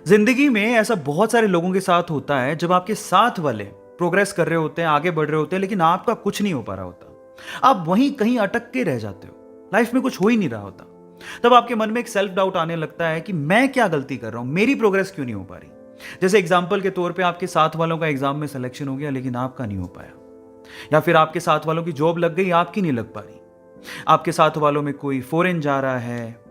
जिंदगी में ऐसा बहुत सारे लोगों के साथ होता है जब आपके साथ वाले प्रोग्रेस कर रहे होते हैं, आगे बढ़ रहे होते हैं, लेकिन आपका कुछ नहीं हो पा रहा होता। आप वहीं कहीं अटक के रह जाते हो, लाइफ में कुछ हो ही नहीं रहा होता। तब आपके मन में एक सेल्फ डाउट आने लगता है कि मैं क्या गलती कर रहा हूं, मेरी प्रोग्रेस क्यों नहीं हो पा रही। जैसे एग्जाम्पल के तौर पे आपके साथ वालों का एग्जाम में सिलेक्शन हो गया लेकिन आपका नहीं हो पाया, या फिर आपके साथ वालों की जॉब लग गई, आपकी नहीं लग पा रही। आपके साथ वालों में कोई फॉरेन जा रहा है,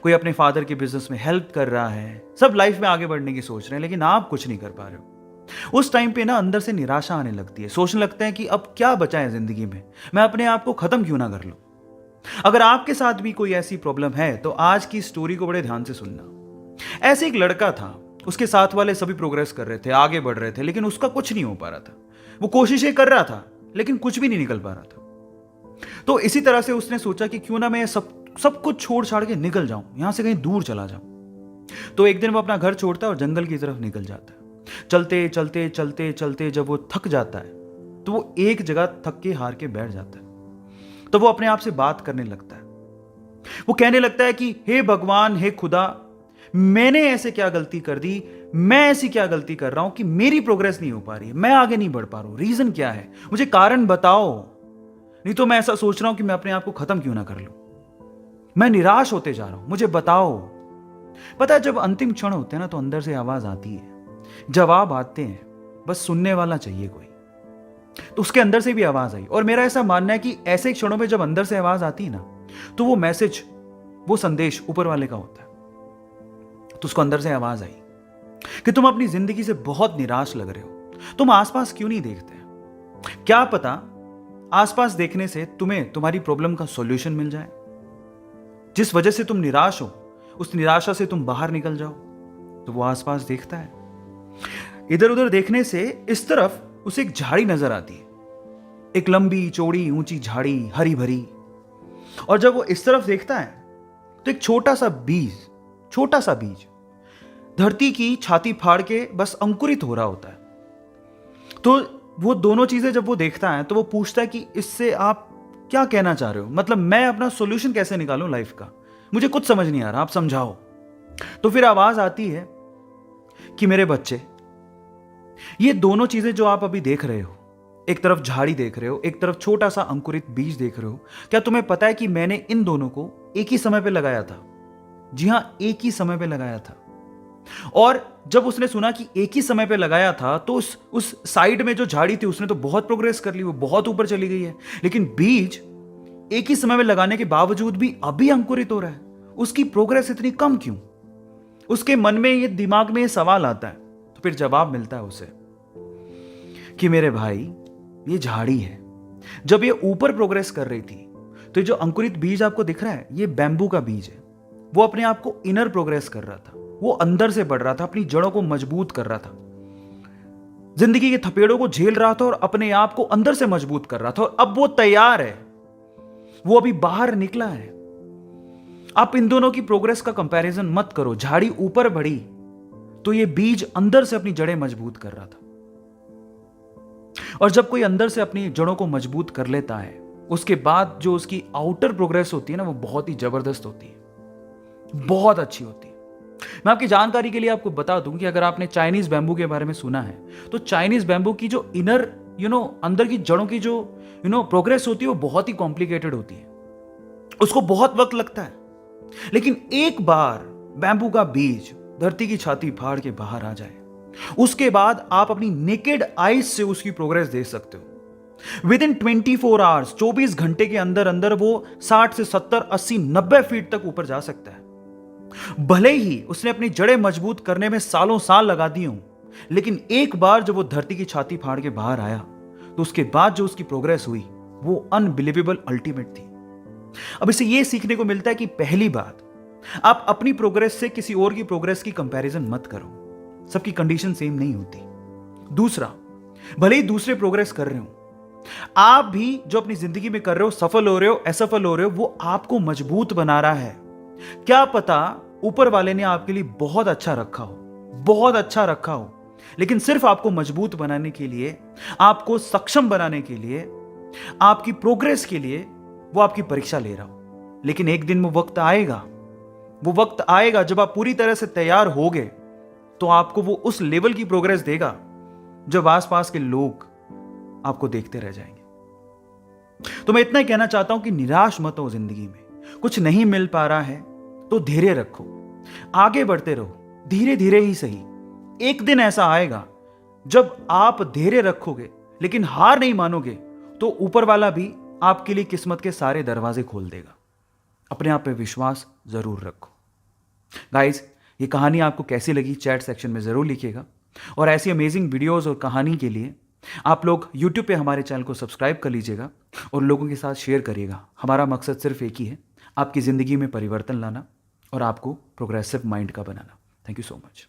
कोई अपने फादर के बिजनेस में हेल्प कर रहा है, सब लाइफ में आगे बढ़ने की सोच रहे हैं, लेकिन आप कुछ नहीं कर पा रहे हो। उस टाइम पे ना अंदर से निराशा आने लगती है, सोचने लगते हैं कि अब क्या बचा है जिंदगी में, मैं अपने आप को खत्म क्यों ना कर लूं। अगर आपके साथ भी कोई ऐसी प्रॉब्लम है तो आज की स्टोरी को बड़े ध्यान से सुनना। ऐसे एक लड़का था, उसके साथ वाले सभी प्रोग्रेस कर रहे थे, आगे बढ़ रहे थे, लेकिन उसका कुछ नहीं हो पा रहा था। वो कोशिशें कर रहा था लेकिन कुछ भी नहीं निकल पा रहा था। तो इसी तरह से उसने सोचा कि क्यों ना मैं सब सब कुछ छोड़ छाड़ के निकल जाऊं, यहां से कहीं दूर चला जाऊं। तो एक दिन वो अपना घर छोड़ता है और जंगल की तरफ निकल जाता है। चलते चलते चलते चलते जब वो थक जाता है तो वो एक जगह थक के हार के बैठ जाता है। तो वो अपने आप से बात करने लगता है। वो कहने लगता है कि हे भगवान, हे खुदा, मैंने ऐसे क्या गलती कर दी, मैं ऐसी क्या गलती कर रहा हूं कि मेरी प्रोग्रेस नहीं हो पा रही है, मैं आगे नहीं बढ़ पा रहा हूं, रीजन क्या है, मुझे कारण बताओ। नहीं तो मैं ऐसा सोच रहा हूं कि मैं अपने आप को खत्म क्यों ना कर लूं, मैं निराश होते जा रहा हूं, मुझे बताओ। पता है, जब अंतिम क्षण होते हैं ना तो अंदर से आवाज आती है, जवाब आते हैं, बस सुनने वाला चाहिए कोई। तो उसके अंदर से भी आवाज आई, और मेरा ऐसा मानना है कि ऐसे क्षणों में जब अंदर से आवाज आती है ना तो वो मैसेज, वो संदेश ऊपर वाले का होता है। तो उसको अंदर से आवाज आई कि तुम अपनी जिंदगी से बहुत निराश लग रहे हो, तुम आसपास क्यों नहीं देखते। क्या पता आसपास देखने से तुम्हें तुम्हारी प्रॉब्लम का सॉल्यूशन मिल जाए। जिस वजह से तुम निराश हो, उस निराशा से तुम बाहर निकल जाओ। तो वो आसपास देखता है, इधर उधर देखने से इस तरफ उसे एक झाड़ी नजर आती है, एक लंबी चौड़ी ऊंची झाड़ी, हरी भरी। और जब वो इस तरफ देखता है तो एक छोटा सा बीज धरती की छाती फाड़ के बस अंकुरित हो रहा होता है। तो वो दोनों चीजें जब वो देखता है तो वो पूछता है कि इससे आप क्या कहना चाह रहे हो, मतलब मैं अपना सॉल्यूशन कैसे निकालूं लाइफ का, मुझे कुछ समझ नहीं आ रहा, आप समझाओ। तो फिर आवाज आती है कि मेरे बच्चे, ये दोनों चीजें जो आप अभी देख रहे हो, एक तरफ झाड़ी देख रहे हो, एक तरफ छोटा सा अंकुरित बीज देख रहे हो, क्या तुम्हें पता है कि मैंने इन दोनों को एक ही समय पे लगाया था। जी हां, एक ही समय पे लगाया था। और जब उसने सुना कि एक ही समय पे लगाया था तो उस साइड में जो झाड़ी थी उसने तो बहुत प्रोग्रेस कर ली, वो बहुत ऊपर चली गई है। लेकिन बीज एक ही समय में लगाने के बावजूद भी अभी अंकुरित हो रहा है, उसकी प्रोग्रेस इतनी कम क्यों। उसके मन में ये, दिमाग में ये सवाल आता है। तो फिर जवाब मिलता है उसे कि मेरे भाई, ये झाड़ी है, जब ये ऊपर प्रोग्रेस कर रही थी तो ये जो अंकुरित बीज आपको दिख रहा है ये बैम्बू का बीज है। वो अपने आप को इनर प्रोग्रेस कर रहा था, वो अंदर से बढ़ रहा था, अपनी जड़ों को मजबूत कर रहा था, जिंदगी के थपेड़ों को झेल रहा था और अपने आप को अंदर से मजबूत कर रहा था। और अब वो तैयार है, वो अभी बाहर निकला है। आप इन दोनों की प्रोग्रेस का कंपैरिजन मत करो। झाड़ी ऊपर बढ़ी तो ये बीज अंदर से अपनी जड़ें मजबूत कर रहा था। और जब कोई अंदर से अपनी जड़ों को मजबूत कर लेता है, उसके बाद जो उसकी आउटर प्रोग्रेस होती है ना, वो बहुत ही जबरदस्त होती है, बहुत अच्छी होती है। मैं आपकी जानकारी के लिए आपको बता दूं कि अगर आपने चाइनीज बैम्बू के बारे में सुना है तो चाइनीज बैम्बू की जो इनर अंदर की जड़ों की जो प्रोग्रेस होती है वो बहुत ही कॉम्प्लिकेटेड होती है, उसको बहुत वक्त लगता है। लेकिन एक बार बैम्बू का बीज धरती की छाती फाड़ के बाहर आ जाए, उसके बाद आप अपनी नेकेड आईज से उसकी प्रोग्रेस देख सकते हो। विद इन 24 आवर्स, 24 घंटे के अंदर अंदर वो 60 से 70, 80, 90 फीट तक ऊपर जा सकता है। भले ही उसने अपनी जड़ें मजबूत करने में सालों साल लगा दी हूं, लेकिन एक बार जब वो धरती की छाती फाड़ के बाहर आया तो उसके बाद जो उसकी प्रोग्रेस हुई वो अनबिलीवेबल, अल्टीमेट थी। अब इसे ये सीखने को मिलता है कि पहली बात, आप अपनी प्रोग्रेस से किसी और की प्रोग्रेस की कंपैरिजन मत करो, सबकी कंडीशन सेम नहीं होती। दूसरा, भले ही दूसरे प्रोग्रेस कर रहे हो, आप भी जो अपनी जिंदगी में कर रहे हो, सफल हो रहे हो, असफल हो रहे हो, वो आपको मजबूत बना रहा है। क्या पता ऊपर वाले ने आपके लिए बहुत अच्छा रखा हो, बहुत अच्छा रखा हो, लेकिन सिर्फ आपको मजबूत बनाने के लिए, आपको सक्षम बनाने के लिए, आपकी प्रोग्रेस के लिए वो आपकी परीक्षा ले रहा हो। लेकिन एक दिन वो वक्त आएगा जब आप पूरी तरह से तैयार होगे, तो आपको वो उस लेवल की प्रोग्रेस देगा जब आसपास के लोग आपको देखते रह जाएंगे। तो मैं इतना ही कहना चाहता हूं कि निराश मत हो जिंदगी में। कुछ नहीं मिल पा रहा है तो धैर्य रखो, आगे बढ़ते रहो, धीरे धीरे ही सही। एक दिन ऐसा आएगा जब आप धैर्य रखोगे लेकिन हार नहीं मानोगे, तो ऊपर वाला भी आपके लिए किस्मत के सारे दरवाजे खोल देगा। अपने आप पे विश्वास जरूर रखो। गाइस, ये कहानी आपको कैसी लगी चैट सेक्शन में जरूर लिखिएगा, और ऐसी अमेजिंग वीडियोस और कहानी के लिए आप लोग YouTube पे हमारे चैनल को सब्सक्राइब कर लीजिएगा और लोगों के साथ शेयर करिएगा। हमारा मकसद सिर्फ एक ही है, आपकी ज़िंदगी में परिवर्तन लाना और आपको प्रोग्रेसिव माइंड का बनाना। Thank you so much.